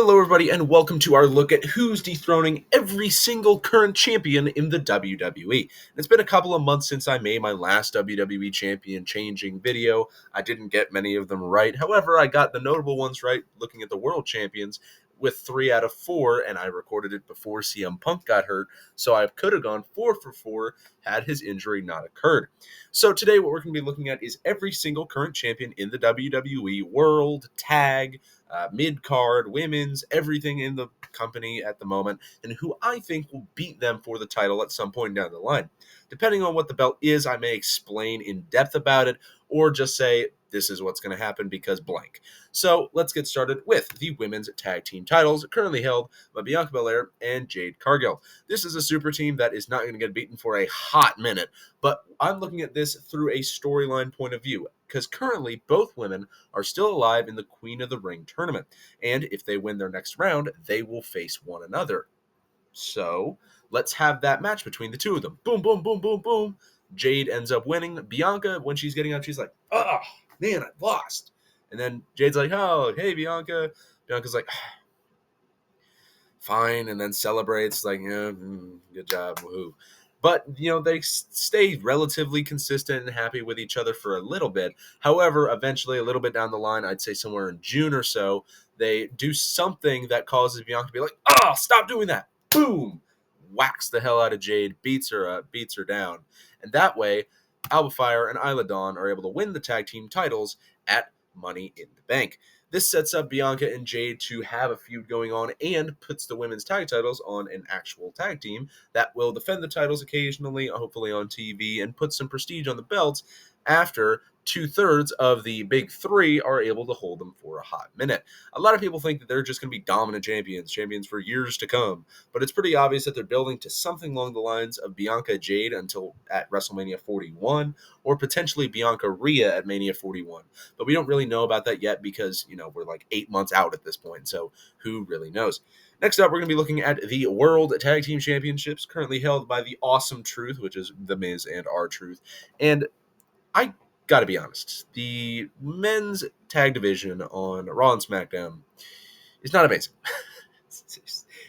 Hello, everybody, and welcome to our look at who's dethroning every single current champion in the WWE. It's been a couple of months since I made my last WWE champion changing video. I didn't get many of them right. However, I got the notable ones right looking at the world champions with 3 out of 4, and I recorded it before CM Punk got hurt, so I could have gone 4 for 4 had his injury not occurred. So today what we're going to be looking at is every single current champion in the WWE World, Tag, mid-card, women's, everything in the company at the moment, and who I think will beat them for the title at some point down the line. Depending on what the belt is, I may explain in depth about it, or just say, this is what's going to happen because blank. So let's get started with the women's tag team titles, currently held by Bianca Belair and Jade Cargill. This is a super team that is not going to get beaten for a hot minute, but I'm looking at this through a storyline point of view, because currently both women are still alive in the Queen of the Ring tournament, and if they win their next round, they will face one another. So let's have that match between the two of them. Boom, boom, boom, boom, boom. Jade ends up winning. Bianca, when she's getting up, she's like, oh, man, I lost. And then Jade's like, oh, hey, Bianca. Bianca's like, fine, and then celebrates, like, yeah, good job, woohoo. But, they stay relatively consistent and happy with each other for a little bit. However, eventually, a little bit down the line, I'd say somewhere in June or so, they do something that causes Bianca to be like, oh, stop doing that. Boom. Whacks the hell out of Jade, beats her down. And that way, Alba Fire and Isla Dawn are able to win the tag team titles at Money in the Bank. This sets up Bianca and Jade to have a feud going on and puts the women's tag titles on an actual tag team that will defend the titles occasionally, hopefully on TV, and put some prestige on the belts after 2/3 of the big three are able to hold them for a hot minute. A lot of people think that they're just going to be dominant champions for years to come, but it's pretty obvious that they're building to something along the lines of Bianca Jade until at WrestleMania 41, or potentially Bianca Rhea at Mania 41. But we don't really know about that yet because, we're like 8 months out at this point, so who really knows? Next up, we're going to be looking at the World Tag Team Championships, currently held by the Awesome Truth, which is The Miz and R-Truth. And I gotta be honest, the men's tag division on Raw and SmackDown is not amazing.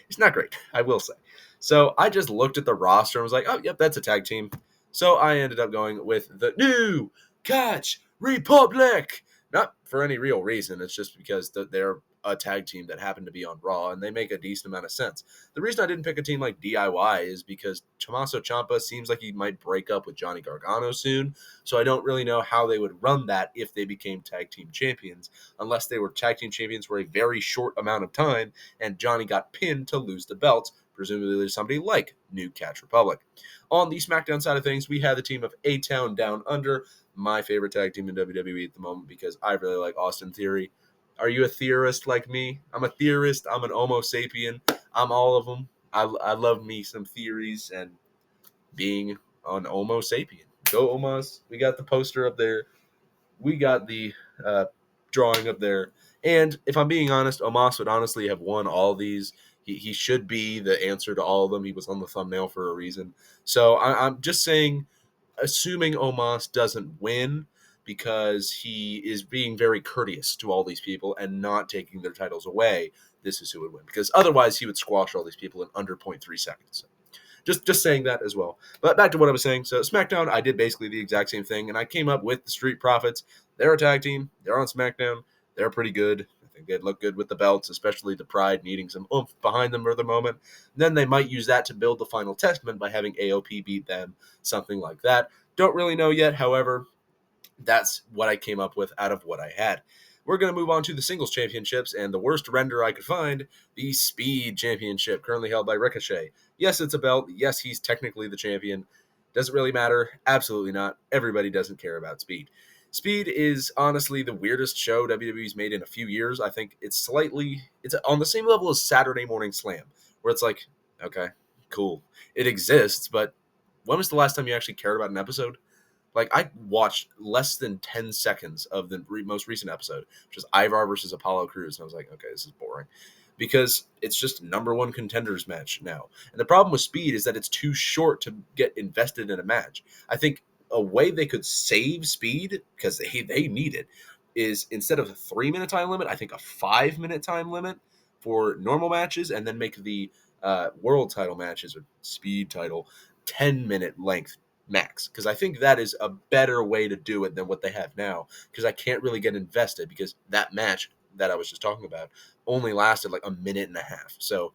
It's not great, I will say. So I just looked at the roster and was like, oh, yep, that's a tag team. So I ended up going with the New Catch Republic. Not for any real reason. It's just because they're a tag team that happened to be on Raw, and they make a decent amount of sense. The reason I didn't pick a team like DIY is because Tommaso Ciampa seems like he might break up with Johnny Gargano soon, so I don't really know how they would run that if they became tag team champions, unless they were tag team champions for a very short amount of time, and Johnny got pinned to lose the belts. Presumably there's somebody like New Catch Republic. On the SmackDown side of things, we have the team of A-Town Down Under, my favorite tag team in WWE at the moment because I really like Austin Theory. Are you a theorist like me? I'm a theorist. I'm an Homo sapien. I'm all of them. I love me some theories and being an Homo sapien. Go Omos. We got the poster up there. We got the drawing up there. And if I'm being honest, Omos would honestly have won all these. He should be the answer to all of them. He was on the thumbnail for a reason. So I'm just saying, assuming Omos doesn't win, because he is being very courteous to all these people and not taking their titles away, this is who would win. Because otherwise, he would squash all these people in under 0.3 seconds. So just saying that as well. But back to what I was saying. So SmackDown, I did basically the exact same thing, and I came up with the Street Profits. They're a tag team. They're on SmackDown. They're pretty good. I think they'd look good with the belts, especially the Pride needing some oomph behind them for the moment. Then they might use that to build the Final Testament by having AOP beat them, something like that. Don't really know yet, however. That's what I came up with out of what I had. We're going to move on to the singles championships, and the worst render I could find, the Speed Championship, currently held by Ricochet. Yes, it's a belt. Yes, he's technically the champion. Does it really matter? Absolutely not. Everybody doesn't care about Speed. Speed is honestly the weirdest show WWE's made in a few years. I think it's on the same level as Saturday Morning Slam, where it's like, okay, cool. It exists, but when was the last time you actually cared about an episode? Like, I watched less than 10 seconds of the most recent episode, which is Ivar versus Apollo Crews, and I was like, okay, this is boring. Because it's just number one contenders match now. And the problem with Speed is that it's too short to get invested in a match. I think a way they could save Speed, because they need it, is instead of a 3-minute time limit, I think a 5-minute time limit for normal matches and then make the world title matches or speed title 10-minute length max, because I think that is a better way to do it than what they have now, because I can't really get invested because that match that I was just talking about only lasted like a minute and a half. So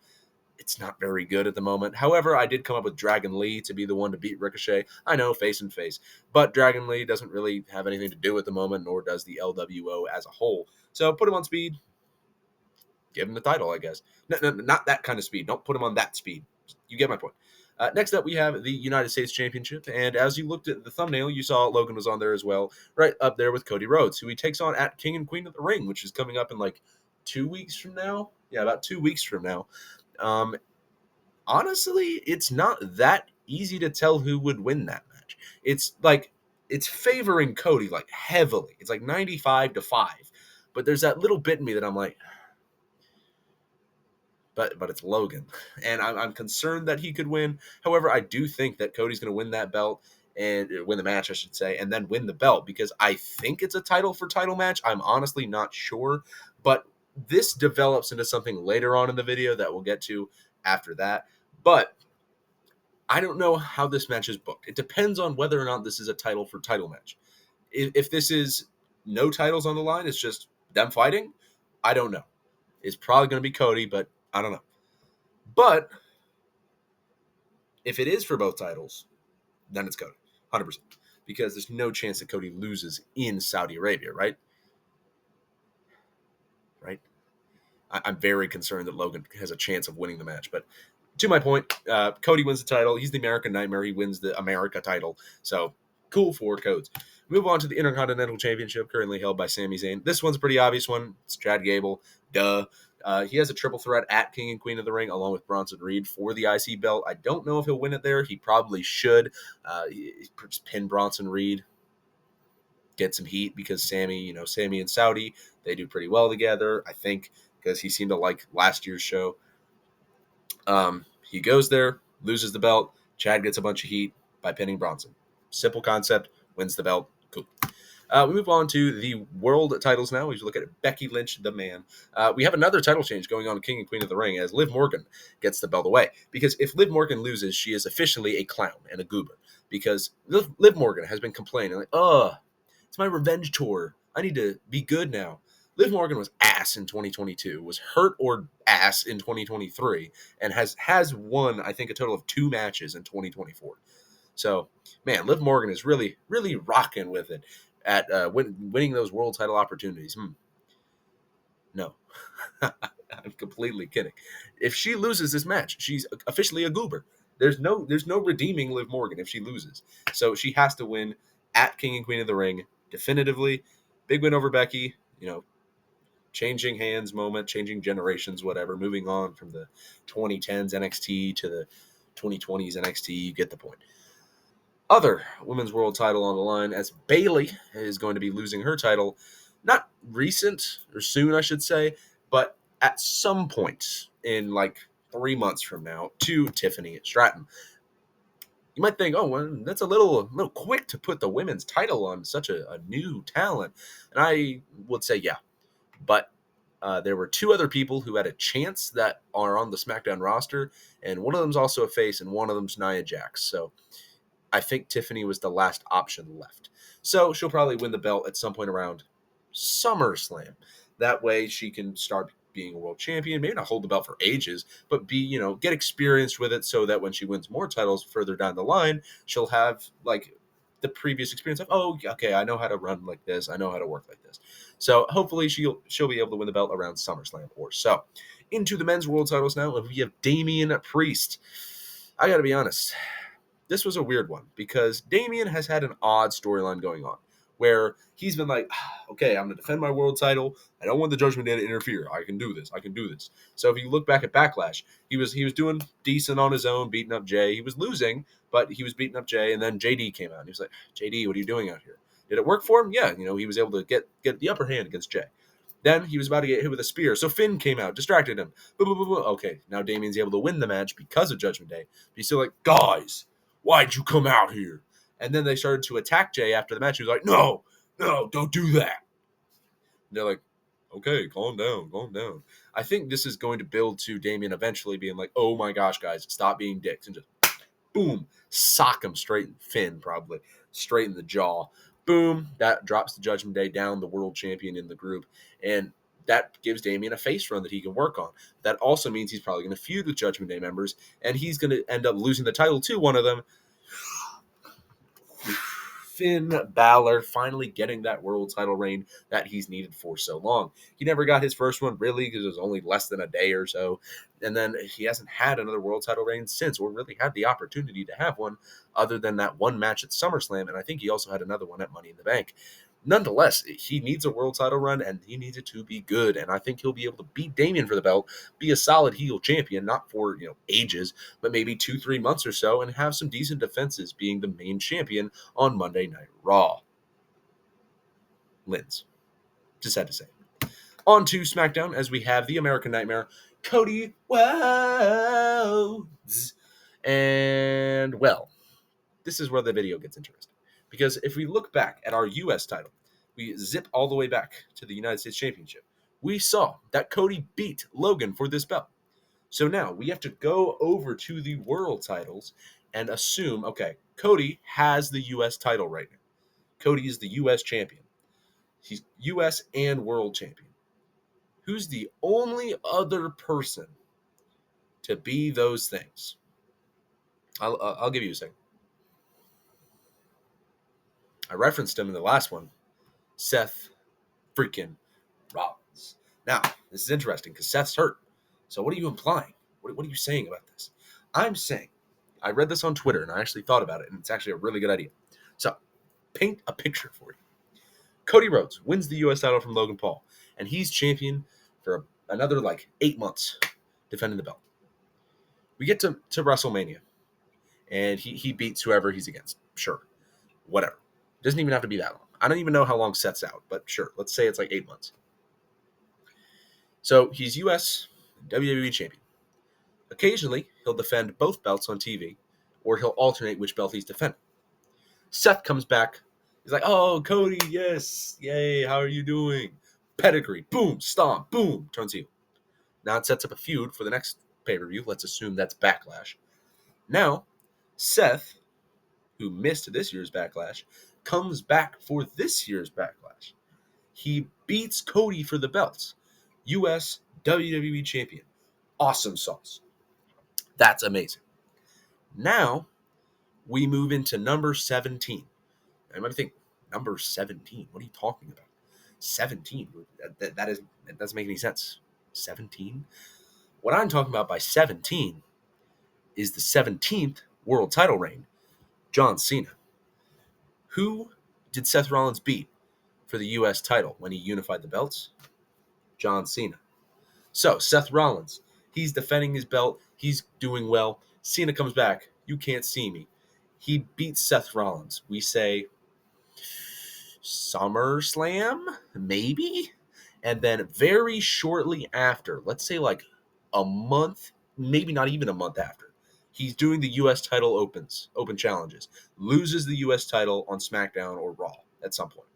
it's not very good at the moment. However, I did come up with Dragon Lee to be the one to beat Ricochet. I know, face and face, but Dragon Lee doesn't really have anything to do at the moment, nor does the LWO as a whole. So put him on speed, give him the title, I guess. No, not that kind of speed. Don't put him on that speed. You get my point. Next up, we have the United States Championship, and as you looked at the thumbnail, you saw Logan was on there as well, right up there with Cody Rhodes, who he takes on at King and Queen of the Ring, which is coming up in like 2 weeks from now. Yeah, about 2 weeks from now. Um, Honestly, it's not that easy to tell who would win that match. It's favoring Cody like heavily. It's like 95-5. But there's that little bit in me that I'm like, but it's Logan, and I'm concerned that he could win. However, I do think that Cody's going to win that belt and win the match, I should say, and then win the belt, because I think it's a title for title match. I'm honestly not sure, but this develops into something later on in the video that we'll get to after that. But I don't know how this match is booked. It depends on whether or not this is a title for title match. If this is no titles on the line, it's just them fighting, I don't know. It's probably going to be Cody, but I don't know. But if it is for both titles, then it's Cody, 100%. Because there's no chance that Cody loses in Saudi Arabia, right? Right? I'm very concerned that Logan has a chance of winning the match. But to my point, Cody wins the title. He's the American Nightmare. He wins the America title. So cool for Codes. Move on to the Intercontinental Championship, currently held by Sami Zayn. This one's a pretty obvious one. It's Chad Gable. Duh. He has a triple threat at King and Queen of the Ring, along with Bronson Reed for the IC belt. I don't know if he'll win it there. He probably should. Just pin Bronson Reed, get some heat, because Sami and Saudi, they do pretty well together, I think, because he seemed to like last year's show. He goes there, loses the belt. Chad gets a bunch of heat by pinning Bronson. Simple concept, wins the belt. Cool. We move on to the world titles now. We look at Becky Lynch, the man. We have another title change going on in King and Queen of the Ring as Liv Morgan gets the belt away. Because if Liv Morgan loses, she is officially a clown and a goober. Because Liv Morgan has been complaining, like, it's my revenge tour. I need to be good now. Liv Morgan was ass in 2022, was hurt or ass in 2023, and has won, I think, a total of 2 matches in 2024. So, man, Liv Morgan is really, really rocking with it at winning those world title opportunities. No, I'm completely kidding. If she loses this match, she's officially a goober. There's no redeeming Liv Morgan if she loses. So she has to win at King and Queen of the Ring definitively. Big win over Becky. Changing hands moment, changing generations, whatever. Moving on from the 2010s NXT to the 2020s NXT. You get the point. Other women's world title on the line, as Bayley is going to be losing her title, not recent or soon, I should say, but at some point in like 3 months from now, to Tiffany Stratton. You might think, well, that's a little quick to put the women's title on such a new talent. And I would say, yeah. But there were 2 other people who had a chance that are on the SmackDown roster, and one of them's also a face, and one of them's Nia Jax. So I think Tiffany was the last option left. So she'll probably win the belt at some point around SummerSlam. That way she can start being a world champion, maybe not hold the belt for ages, but get experienced with it, so that when she wins more titles further down the line, she'll have like the previous experience of, okay, I know how to run like this, I know how to work like this. So hopefully she'll be able to win the belt around SummerSlam or so. Into the men's world titles now, and we have Damian Priest. I gotta be honest, this was a weird one, because Damian has had an odd storyline going on, where he's been like, okay, I'm going to defend my world title. I don't want the Judgment Day to interfere. I can do this. So if you look back at Backlash, he was doing decent on his own, beating up Jay. He was losing, but he was beating up Jay, and then JD came out, and he was like, JD, what are you doing out here? Did it work for him? Yeah, he was able to get the upper hand against Jay. Then he was about to get hit with a spear, so Finn came out, distracted him. Okay, now Damian's able to win the match because of Judgment Day. But he's still like, guys, why'd you come out here? And then they started to attack Jay after the match. He was like, no, don't do that. And they're like, okay, calm down. I think this is going to build to Damian eventually being like, oh my gosh, guys, stop being dicks, and just boom, sock him straight in Finn, probably straight in the jaw. Boom, that drops the Judgment Day down, the world champion in the group, and that gives Damian a face run that he can work on. That also means he's probably going to feud with Judgment Day members, and he's going to end up losing the title to one of them. Finn Balor finally getting that world title reign that he's needed for so long. He never got his first one, really, because it was only less than a day or so. And then he hasn't had another world title reign since, or really had the opportunity to have one, other than that one match at SummerSlam. And I think he also had another one at Money in the Bank. Nonetheless, he needs a world title run, and he needs it to be good. And I think he'll be able to beat Damian for the belt, be a solid heel champion, not for ages, but maybe 2-3 months or so, and have some decent defenses being the main champion on Monday Night Raw. Linz. Just had to say. On to SmackDown, as we have the American Nightmare, Cody Rhodes. And, well, this is where the video gets interesting. Because if we look back at our U.S. title, we zip all the way back to the United States Championship. We saw that Cody beat Logan for this belt. So now we have to go over to the world titles and assume, okay, Cody has the U.S. title right now. Cody is the U.S. champion. He's U.S. and world champion. Who's the only other person to be those things? I'll give you a second. I referenced him in the last one. Seth freaking Rollins. Now, this is interesting because Seth's hurt. So what are you implying? What are you saying about this? I'm saying, I read this on Twitter and I actually thought about it, and it's actually a really good idea. So, paint a picture for you. Cody Rhodes wins the U.S. title from Logan Paul, and he's champion for another 8 months defending the belt. We get to WrestleMania, and he beats whoever he's against. Sure. Whatever. Doesn't even have to be that long. I don't even know how long Seth's out, but sure. Let's say it's 8 months. So he's U.S. WWE champion. Occasionally, he'll defend both belts on TV, or he'll alternate which belt he's defending. Seth comes back. He's like, oh, Cody, yes. Yay, how are you doing? Pedigree. Boom. Stomp. Boom. Turns heel. Now it sets up a feud for the next pay-per-view. Let's assume that's Backlash. Now, Seth, who missed this year's Backlash, comes back for this year's Backlash. He beats Cody for the belts. U.S. WWE champion. Awesome sauce. That's amazing. Now, we move into number 17. I might think, number 17? What are you talking about? 17? That doesn't make any sense. 17? What I'm talking about by 17 is the 17th world title reign, John Cena. Who did Seth Rollins beat for the U.S. title when he unified the belts? John Cena. So, Seth Rollins, he's defending his belt. He's doing well. Cena comes back. You can't see me. He beats Seth Rollins. We say SummerSlam, maybe? And then very shortly after, let's say a month, maybe not even a month after, he's doing the U.S. title open challenges, loses the U.S. title on SmackDown or Raw at some point.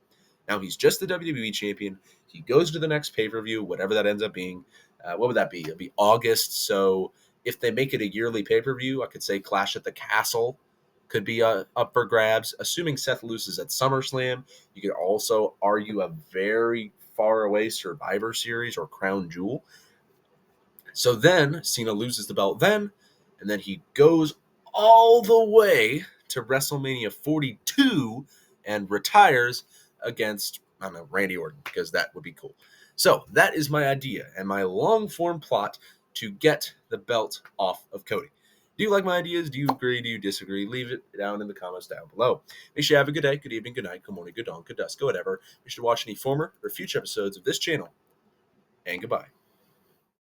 Now he's just the WWE champion. He goes to the next pay-per-view, whatever that ends up being. What would that be? It'd be August. So if they make it a yearly pay-per-view, I could say Clash at the Castle could be up for grabs. Assuming Seth loses at SummerSlam, you could also argue a very far away Survivor Series or Crown Jewel. So then Cena loses the belt then, and then he goes all the way to WrestleMania 42 and retires against, I don't know, Randy Orton, because that would be cool. So that is my idea and my long-form plot to get the belt off of Cody. Do you like my ideas? Do you agree? Do you disagree? Leave it down in the comments down below. Make sure you have a good day, good evening, good night, good morning, good dawn, good dusk, good whatever. Make sure to watch any former or future episodes of this channel. And goodbye.